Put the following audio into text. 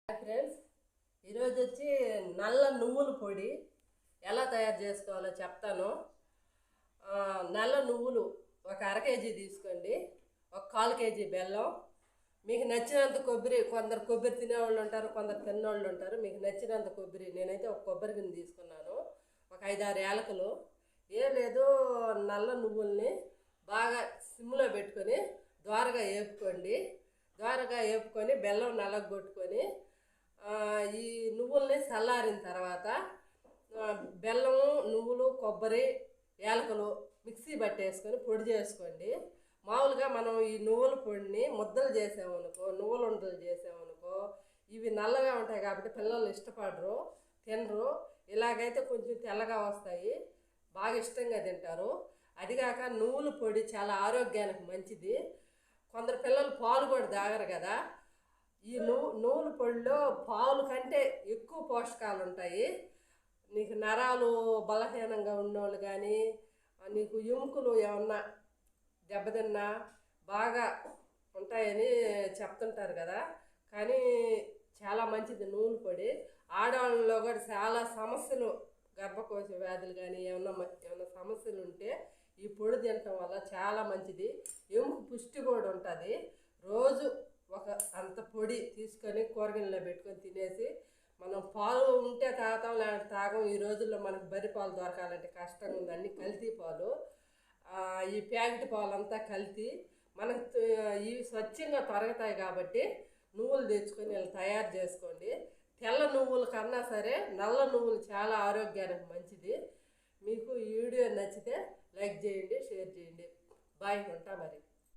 Friends, ఈరోజు వచ్చి నల్ల నువ్వుల పొడి ఎలా తయారు చేసుకోవాలో చెప్తాను. నల్ల నువ్వులు ఒక అర కేజీ తీసుకోండి. ఒక 1/4 కేజీ బెల్లం, మీకు నచ్చినంత కొబ్బరి. కొందరు కొబ్బరి తినేవాళ్ళు ఉంటారు, కొందరు తిన్నవాళ్ళు ఉంటారు. మీకు నచ్చినంత కొబ్బరి. నేనైతే ఒక కొబ్బరి గిన్నె తీసుకున్నాను. ఒక 5-6 యాలకులు. ఏం లేదు, నల్ల నువ్వుల్ని బాగా సిమ్లో పెట్టుకొని ద్వారగా వేపుకోండి. ద్వారగా వేపుకొని బెల్లం నలగొట్టుకొని ఈ నువ్వుల్ని చల్లారిన తర్వాత బెల్లము, నువ్వులు, కొబ్బరి, యాలకులు మిక్సీ పట్టేసుకొని పొడి చేసుకోండి. మామూలుగా మనం ఈ నువ్వుల పొడిని ముద్దలు చేసామనుకో, నువ్వుల ఉండలు చేసామనుకో, ఇవి నల్లగా ఉంటాయి కాబట్టి పిల్లలు ఇష్టపడరు, తినరు. ఇలాగైతే కొంచెం తెల్లగా వస్తాయి, బాగా ఇష్టంగా తింటారు. అదిగాక నువ్వుల పొడి చాలా ఆరోగ్యానికి మంచిది. కొందరు పిల్లలు పాలు కూడా తాగరు కదా. ఈ నువ్వుల పొడిలో పాలు కంటే ఎక్కువ పోషకాలు ఉంటాయి. నీకు నరాలు బలహీనంగా ఉన్నోళ్ళు కానీ, నీకు ఎముకలు ఏమన్నా దెబ్బతిన్నా బాగా ఉంటాయని చెప్తుంటారు కదా. కానీ చాలా మంచిది నువ్వుల పొడి. ఆడవాళ్ళలో కూడా చాలా సమస్యలు, గర్భకోశ వ్యాధులు కానీ ఏమన్నా సమస్యలు ఉంటే ఈ పొడి తినటం వల్ల చాలా మంచిది. ఎముక పుష్టి కూడా ఉంటుంది. రోజు ఒక అంత పొడి తీసుకొని కూరగిన్నెలో పెట్టుకొని తినేసి, మనం పాలు ఉంటే తాగుతాం, లేదంటే తాగం. ఈ రోజుల్లో మనకు బర్రె పాలు దొరకాలంటే కష్టంగా ఉంది, అన్ని కల్తీ పాలు. ఈ ప్యాకెట్ పాలు అంతా కల్తీ. మనకు ఇవి స్వచ్ఛంగా తొరగతాయి కాబట్టి నువ్వులు తెచ్చుకొని ఇలా తయారు చేసుకోండి. తెల్ల నువ్వుల కన్నా సరే నల్ల నువ్వులు చాలా ఆరోగ్యానికి మంచిది. మీకు ఈ వీడియో నచ్చితే లైక్ చేయండి, షేర్ చేయండి. బాయ్, ఉంటా మరి.